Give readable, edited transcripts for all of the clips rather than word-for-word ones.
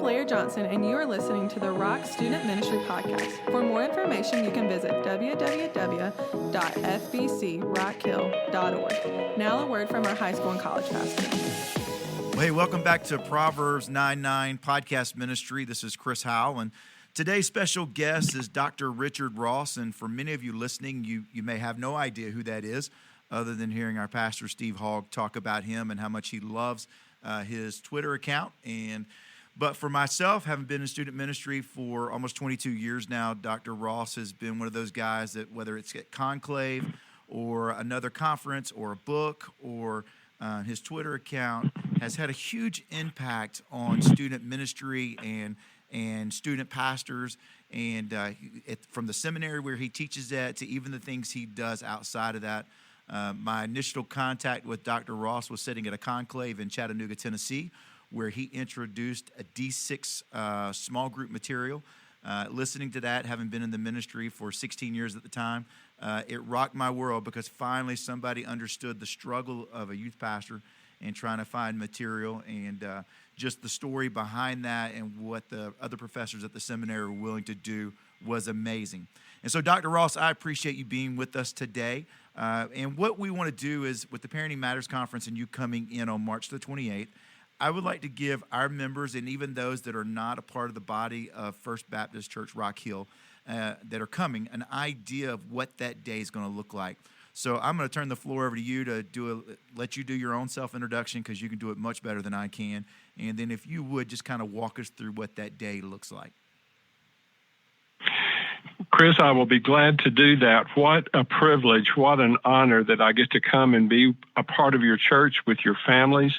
Blair Johnson, and you are listening to the Rock Student Ministry Podcast. For more information, you can visit www.fbcrockhill.org. Now a word from our high school and college pastor. Well, hey, welcome back to Proverbs 9:9 Podcast Ministry. This is Chris Howell, and today's special guest is Dr. Richard Ross. And for many of you listening, you may have no idea who that is, other than hearing our pastor, Steve Hogg, talk about him and how much he loves his Twitter account. But for myself, having been in student ministry for almost 22 years now, Dr. Ross has been one of those guys that, whether it's at Conclave or another conference or a book or his Twitter account, has had a huge impact on student ministry and student pastors, and from the seminary where he teaches at to even the things he does outside of that. My initial contact with Dr. Ross was sitting at a conclave in Chattanooga, Tennessee, where he introduced a D6 small group material. Listening to that, having been in the ministry for 16 years at the time, it rocked my world, because finally somebody understood the struggle of a youth pastor and trying to find material, and just the story behind that and what the other professors at the seminary were willing to do was amazing. And so, Dr. Ross, I appreciate you being with us today. And what we want to do is, with the Parenting Matters Conference and you coming in on March the 28th, I would like to give our members, and even those that are not a part of the body of First Baptist Church Rock Hill that are coming, an idea of what that day is going to look like. So I'm going to turn the floor over to you to let you do your own self-introduction, because you can do it much better than I can. And then if you would just kind of walk us through what that day looks like. Chris, I will be glad to do that. What a privilege, what an honor that I get to come and be a part of your church with your families.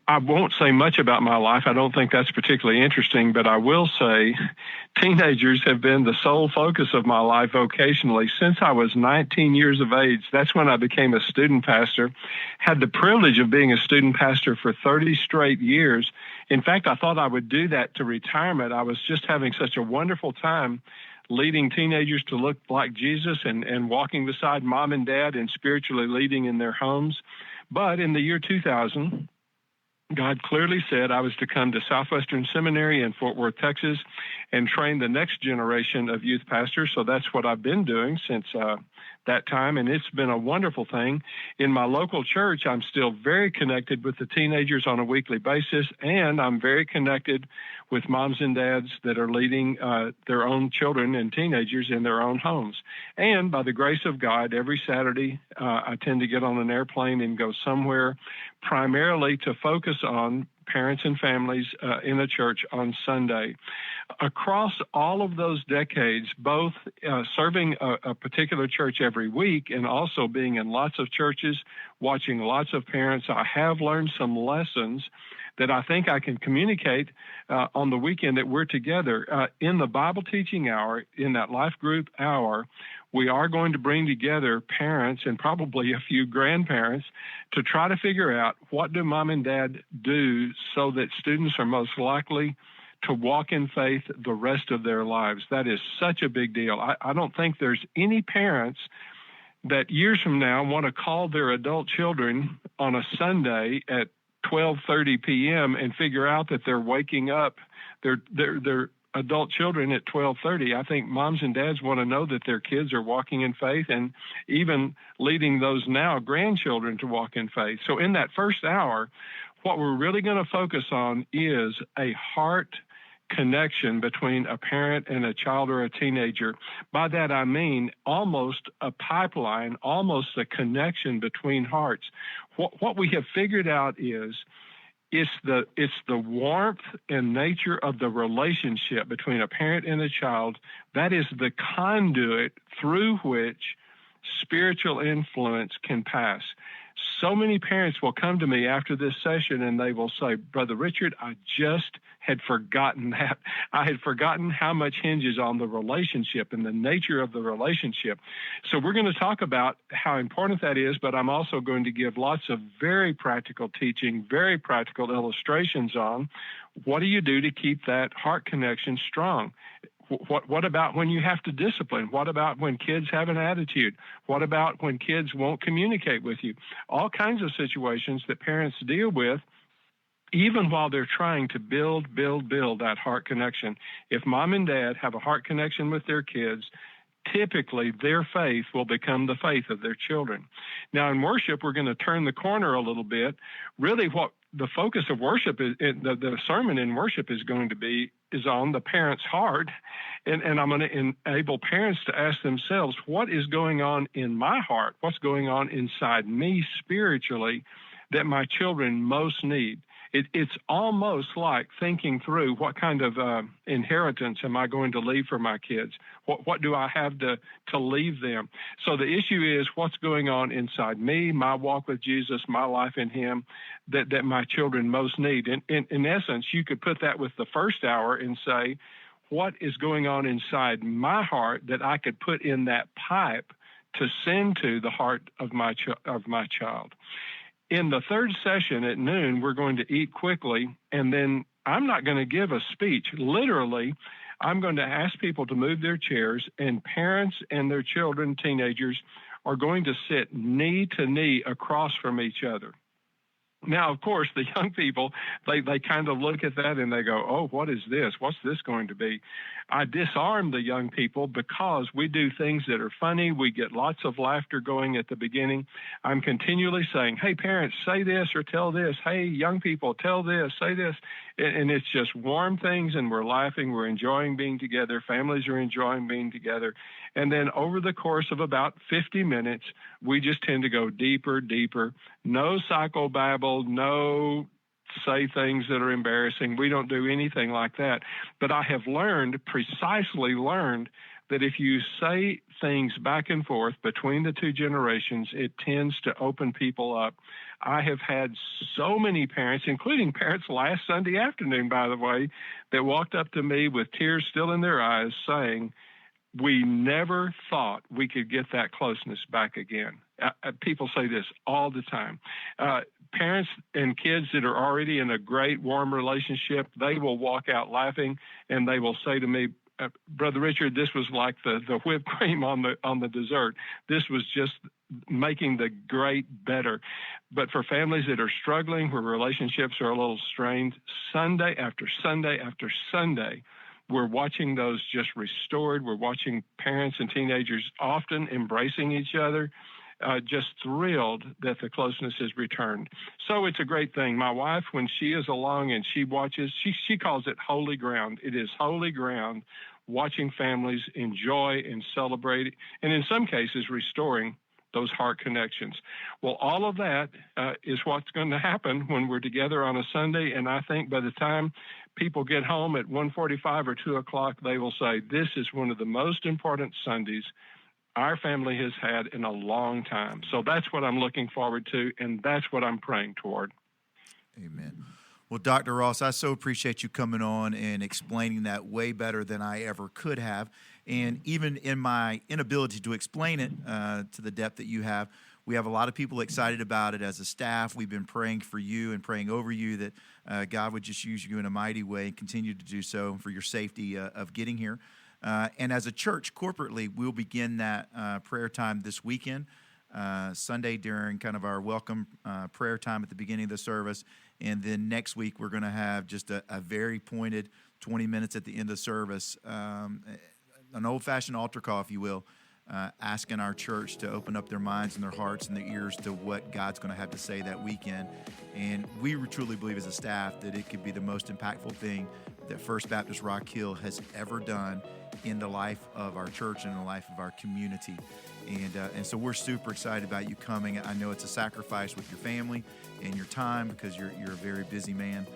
I won't say much about my life. I don't think that's particularly interesting, but I will say teenagers have been the sole focus of my life vocationally since I was 19 years of age. That's when I became a student pastor. Had the privilege of being a student pastor for 30 straight years. In fact, I thought I would do that to retirement. I was just having such a wonderful time leading teenagers to look like Jesus and walking beside mom and dad and spiritually leading in their homes. But in the year 2000, God clearly said I was to come to Southwestern Seminary in Fort Worth, Texas, and train the next generation of youth pastors. So that's what I've been doing since that time, and it's been a wonderful thing. In my local church, I'm still very connected with the teenagers on a weekly basis, and I'm very connected with moms and dads that are leading their own children and teenagers in their own homes. And by the grace of God, every Saturday, I tend to get on an airplane and go somewhere primarily to focus on parents and families in a church on Sunday. Across all of those decades, both serving a particular church every week and also being in lots of churches, watching lots of parents, I have learned some lessons that I think I can communicate on the weekend that we're together. In the Bible teaching hour, in that life group hour, we are going to bring together parents and probably a few grandparents to try to figure out, what do mom and dad do so that students are most likely to walk in faith the rest of their lives. That is such a big deal. I don't think there's any parents that years from now want to call their adult children on a Sunday at 12:30 p.m. and figure out that they're waking up their adult children at 12:30. I think moms and dads want to know that their kids are walking in faith, and even leading those now grandchildren to walk in faith. So in that first hour, what we're really going to focus on is a heart connection between a parent and a child or a teenager. By that I mean almost a pipeline, almost a connection between hearts. What we have figured out is it's the warmth and nature of the relationship between a parent and a child that is the conduit through which spiritual influence can pass. So many parents will come to me after this session and they will say, Brother Richard, I just had forgotten that. I had forgotten how much hinges on the relationship and the nature of the relationship. So we're going to talk about how important that is, but I'm also going to give lots of very practical teaching, very practical illustrations on what do you do to keep that heart connection strong. What about when you have to discipline? What about when kids have an attitude? What about when kids won't communicate with you? All kinds of situations that parents deal with even while they're trying to build that heart connection. If mom and dad have a heart connection with their kids, typically their faith will become the faith of their children. Now, in worship, we're going to turn the corner a little bit. Really, what the focus of worship is, the sermon in worship is going to be, is on the parent's heart. And I'm going to enable parents to ask themselves, what is going on in my heart? What's going on inside me spiritually that my children most need? It's almost like thinking through, what kind of inheritance am I going to leave for my kids? What do I have to leave them? So the issue is, what's going on inside me, my walk with Jesus, my life in him, that my children most need. And in essence, you could put that with the first hour and say, what is going on inside my heart that I could put in that pipe to send to the heart of my child? In the third session at noon, we're going to eat quickly, and then I'm not going to give a speech. Literally, I'm going to ask people to move their chairs, and parents and their children, teenagers, are going to sit knee to knee across from each other. Now, of course, the young people, they kind of look at that and they go, oh, what is this? What's this going to be? I disarm the young people because we do things that are funny. We get lots of laughter going at the beginning. I'm continually saying, hey, parents, say this or tell this. Hey, young people, tell this, say this. And it's just warm things, and we're laughing. We're enjoying being together. Families are enjoying being together. And then over the course of about 50 minutes, we just tend to go deeper. No psychobabble, no say things that are embarrassing. We don't do anything like that. But I have precisely learned that if you say things back and forth between the two generations, it tends to open people up. I have had so many parents, including parents last Sunday afternoon, by the way, that walked up to me with tears still in their eyes saying, we never thought we could get that closeness back again. People say this all the time. Parents and kids that are already in a great, warm relationship, they will walk out laughing, and they will say to me, Brother Richard, this was like the whipped cream on the dessert. This was just making the great better. But for families that are struggling, where relationships are a little strained, Sunday after Sunday after Sunday, we're watching those just restored. We're watching parents and teenagers often embracing each other, just thrilled that the closeness has returned. So it's a great thing. My wife, when she is along and she watches, she calls it holy ground. It is holy ground, watching families enjoy and celebrate, and in some cases restoring those heart connections. Well, all of that is what's going to happen when we're together on a Sunday, and I think by the time people get home at 1:45 or 2 o'clock, they will say, this is one of the most important Sundays our family has had in a long time. So that's what I'm looking forward to, and that's what I'm praying toward. Amen. Well, Dr. Ross, I so appreciate you coming on and explaining that way better than I ever could have. And even in my inability to explain it to the depth that you have, we have a lot of people excited about it as a staff. We've been praying for you and praying over you that God would just use you in a mighty way and continue to do so for your safety of getting here. And as a church, corporately, we'll begin that prayer time this weekend, Sunday during kind of our welcome prayer time at the beginning of the service. And then next week, we're going to have just a very pointed 20 minutes at the end of service, an old-fashioned altar call, if you will, asking our church to open up their minds and their hearts and their ears to what God's going to have to say that weekend. And we truly believe as a staff that it could be the most impactful thing that First Baptist Rock Hill has ever done in the life of our church and in the life of our community. And so we're super excited about you coming. I know it's a sacrifice with your family and your time because you're a very busy man,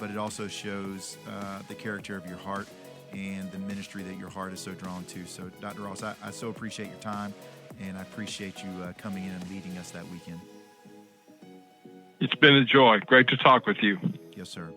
but it also shows the character of your heart and the ministry that your heart is so drawn to. So, Dr. Ross, I so appreciate your time, and I appreciate you coming in and leading us that weekend. It's been a joy. Great to talk with you. Yes, sir.